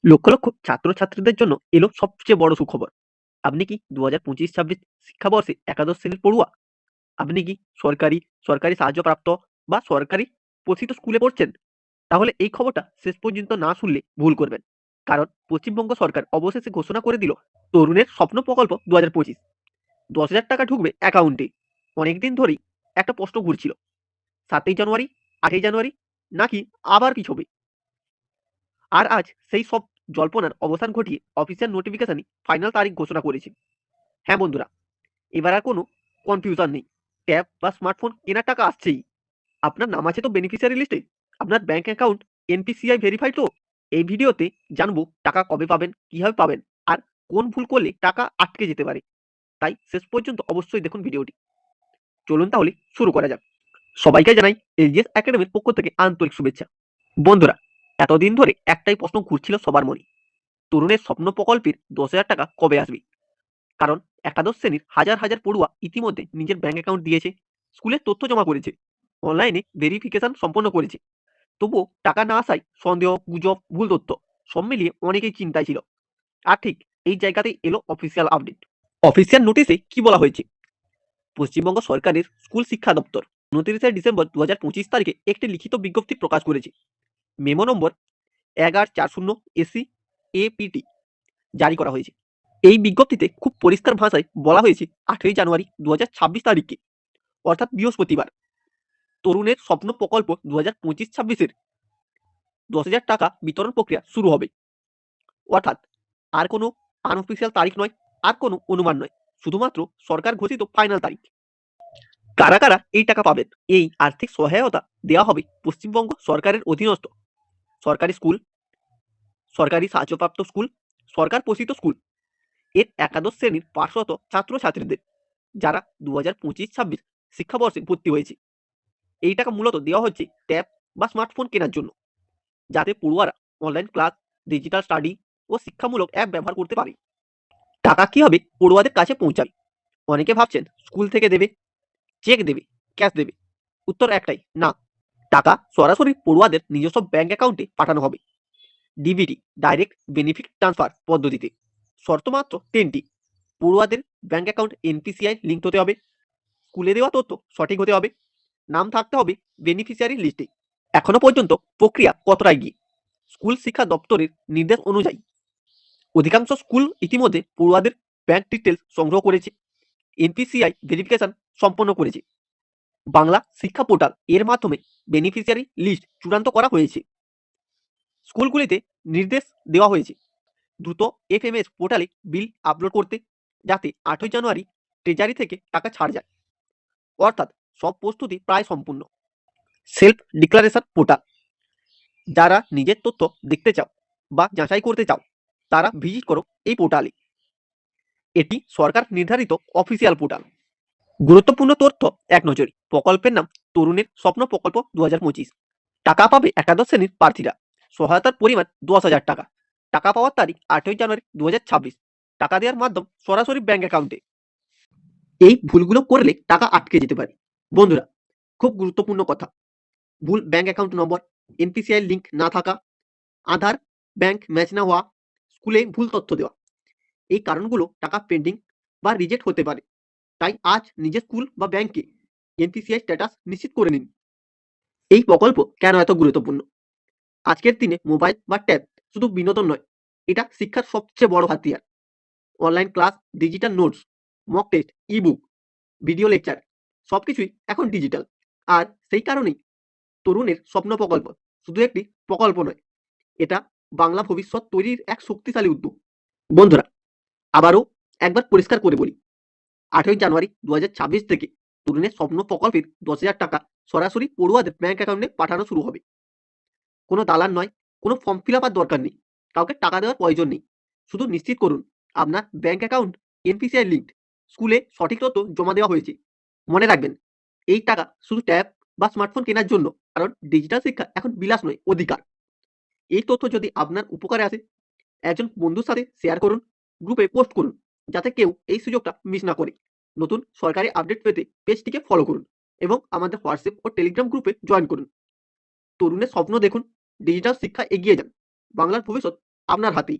লক্ষ লক্ষ ছাত্রছাত্রীদের জন্য এলো সবচেয়ে বড় সুখবর। আপনি কি ২০২৫-২৬ শিক্ষাবর্ষে একাদশ শ্রেণীর পড়ুয়া? আপনি কি সরকারি, সরকারি সাহায্যপ্রাপ্ত বা সরকারি পোষিত স্কুলে পড়ছেন? তাহলে এই খবরটা শেষ পর্যন্ত না শুনলে ভুল করবেন। কারণ পশ্চিমবঙ্গ সরকার অবশেষে ঘোষণা করে দিল তরুণের স্বপ্ন প্রকল্প ২০২৫। ১০,০০০ টাকা ঢুকবে অ্যাকাউন্টে। অনেকদিন ধরেই একটা প্রশ্ন ঘুরছিল, ৭ই জানুয়ারি, ৮ই জানুয়ারি নাকি আবার পিছোবে? আর আজ সেই সব জল্পনার অবসান ঘটিয়ে অফিসিয়াল নোটিফিকেশনই ফাইনাল তারিখ ঘোষণা করেছে। হ্যাঁ বন্ধুরা, এবার আর কোনো কনফিউশন নেই। ট্যাব বা স্মার্টফোন কেনার টাকা আসছেই। আপনার নাম আছে তো বেনিফিশিয়ারি লিস্টে? আপনার ব্যাংক অ্যাকাউন্ট এনপিসিআই ভেরিফাইড তো? এই ভিডিওতে জানবো টাকা কবে পাবেন, কিভাবে পাবেন, আর কোন ভুল করলে টাকা আটকে যেতে পারে। তাই শেষ পর্যন্ত অবশ্যই দেখুন ভিডিওটি। চলুন তাহলে শুরু করা যাক। সবাইকে জানাই এলজিএস একাডেমির পক্ষ থেকে আন্তরিক শুভেচ্ছা। বন্ধুরা, এতদিন ধরে একটাই প্রশ্ন ঘুরছিল সবার মনে, তরুণের স্বপ্ন প্রকল্পের ১০,০০০ টাকা কবে আসবে? কারণ একাদশ শ্রেণীর হাজার হাজার পড়ুয়া ইতিমধ্যে নিজের ব্যাংক অ্যাকাউন্ট দিয়েছে, স্কুলের তথ্য জমা করেছে, অনলাইনে ভেরিফিকেশন সম্পন্ন করেছে। তবুও টাকা না আসায় সন্দেহ, গুজব, ভুল তথ্য সব মিলিয়ে অনেকেই চিন্তায় ছিল। আর ঠিক এই জায়গাতেই এলো অফিসিয়াল আপডেট। অফিসিয়াল নোটিশে কি বলা হয়েছে? পশ্চিমবঙ্গ সরকারের স্কুল শিক্ষা দপ্তর ২৯শে ডিসেম্বর ২০২৫ তারিখে একটি লিখিত বিজ্ঞপ্তি প্রকাশ করেছে। মেমো নম্বর ১১৪০ এসি এপিটি জারি করা হয়েছে। এই বিজ্ঞপ্তিতে খুব পরিষ্কার ভাষায় বলা হয়েছে ৮ই জানুয়ারি ২০২৬ তারিখে, অর্থাৎ বৃহস্পতিবার, তরুণের স্বপ্ন প্রকল্প ২০২৫-২৬-এর ১০,০০০ টাকা বিতরণ প্রক্রিয়া শুরু হবে। অর্থাৎ আর কোনো আনঅফিসিয়াল তারিখ নয়, আর কোনো অনুমান নয়, শুধুমাত্র সরকার ঘোষিত ফাইনাল তারিখ। কারা কারা এই টাকা পাবেন? এই আর্থিক সহায়তা দেওয়া হবে পশ্চিমবঙ্গ সরকারের অধীনস্থ সরকারি স্কুল, সরকারি সাহায্যপ্রাপ্ত স্কুল, সরকার পোষিত স্কুল এর একাদশ শ্রেণীর পাঠরত ছাত্রছাত্রীদের, যারা ২০২৫-২৬ শিক্ষাবর্ষে ভর্তি হয়েছে। এই টাকা মূলত দেওয়া হচ্ছে ট্যাব বা স্মার্টফোন কেনার জন্য, যাতে পড়ুয়ারা অনলাইন ক্লাস, ডিজিটাল স্টাডি ও শিক্ষামূলক অ্যাপ ব্যবহার করতে পারে। টাকা কিভাবে পড়ুয়াদের কাছে পৌঁছাবে? অনেকে ভাবছেন স্কুল থেকে দেবে, চেক দেবে, ক্যাশ দেবে। উত্তর একটাই, না। টাকা সরাসরি পড়ুয়াদের নিজস্ব ব্যাংক অ্যাকাউন্টে পাঠানো হবে, ডিবিটি, ডাইরেক্ট বেনিফিট ট্রান্সফার পদ্ধতিতে। শর্ত মাত্র ৩টি: পড়ুয়াদের ব্যাংক অ্যাকাউন্ট এনপিসিআই লিঙ্ক হতে হবে, স্কুলে দেওয়া তথ্য সঠিক হতে হবে, নাম থাকতে হবে বেনিফিশিয়ারি লিস্টে। এখনো পর্যন্ত প্রক্রিয়া কতটা এগিয়ে? স্কুল শিক্ষা দপ্তরের নির্দেশ অনুযায়ী অধিকাংশ স্কুল ইতিমধ্যে পড়ুয়াদের ব্যাংক ডিটেলস সংগ্রহ করেছে, এনপিসিআই ভেরিফিকেশন সম্পন্ন করেছে। বাংলা শিক্ষা পোর্টাল এর মাধ্যমে বেনিফিশিয়ারি লিস্ট চূড়ান্ত করা হয়েছে। স্কুলগুলিতে নির্দেশ দেওয়া হয়েছে দ্রুত এফএমএস পোর্টালে বিল আপলোড করতে, যাতে ৮ই জানুয়ারি ট্রেজারি থেকে টাকা ছাড় যায়। অর্থাৎ সব প্রস্তুতি প্রায় সম্পূর্ণ। সেলফ ডিক্লারেশন পোর্টাল, যারা নিজের তথ্য দেখতে চাও বা যাচাই করতে চাও, তারা ভিজিট করো এই পোর্টালে। এটি সরকার নির্ধারিত অফিসিয়াল পোর্টাল। গুরুত্বপূর্ণ তথ্য এক নজরে। প্রকল্পের নাম তরুণের স্বপ্ন প্রকল্প ২০২৫। টাকা পাবে একাদশ শ্রেণীর প্রার্থীরা। সহায়তার পরিমাণ ১০,০০০ টাকা। টাকা পাওয়ার তারিখ ৮ই জানুয়ারি ২০২৬। টাকা দেওয়ার মাধ্যম সরাসরি ব্যাংক অ্যাকাউন্টে। এই ভুলগুলো করলে টাকা আটকে যেতে পারে। বন্ধুরা, খুব গুরুত্বপূর্ণ কথা, ভুল bank account number, NPCI link না থাকা, আধার ব্যাংক ম্যাচ না হওয়া, স্কুলে ভুল তথ্য দেওয়া, এই কারণগুলো টাকা পেন্ডিং বা রিজেক্ট হতে পারে। তাই আজ নিজের স্কুল বা ব্যাংকে এনপিসিআই স্ট্যাটাস নিশ্চিত করে নিন। এই প্রকল্প কেন এত গুরুত্বপূর্ণ? আজকের দিনে মোবাইল বা ট্যাব শুধু বিনোদন নয়, এটা শিক্ষার সবচেয়ে বড় হাতিয়ার। Online class, digital notes, mock test, ebook, video lecture সবকিছুই এখন ডিজিটাল। আর সেই কারণেই তরুণের স্বপ্ন প্রকল্প শুধু একটি প্রকল্প নয়, এটা বাংলা ভবিষ্যৎ তৈরির এক শক্তিশালী উদ্যোগ। বন্ধুরা, আবারও একবার পরিষ্কার করে বলি, ৮ই জানুয়ারি ২০২৬ থেকে তরুণের স্বপ্ন প্রকল্পের ১০,০০০ টাকা সরাসরি পড়ুয়াদের ব্যাংক অ্যাকাউন্টে পাঠানো শুরু হবে। কোনো দালাল নয়, কোনো ফর্ম ফিল আপ দরকার নেই, কাউকে টাকা দেওয়ার প্রয়োজন নেই। শুধু নিশ্চিত করুন আপনার ব্যাংক অ্যাকাউন্ট এনপিসিআই লিঙ্কড, স্কুলে সঠিক তথ্য জমা দেওয়া হয়েছে। মনে রাখবেন, এই টাকা শুধু ট্যাব বা স্মার্টফোন কেনার জন্য, কারণ ডিজিটাল শিক্ষা এখন বিলাস নয়, অধিকার। এই তথ্য যদি আপনার উপকারে আসে, একজন বন্ধুর সাথে শেয়ার করুন, গ্রুপে পোস্ট করুন, যাতে কেউ এই সুযোগটা মিস না করে। নতুন সরকারি আপডেট পেতে পেজটিকে ফলো করুন এবং আমাদের হোয়াটসঅ্যাপ ও টেলিগ্রাম গ্রুপে জয়েন করুন। তরুণের স্বপ্ন দেখুন, ডিজিটাল শিক্ষা এগিয়ে যান, বাংলার ভবিষ্যৎ আপনার হাতেই।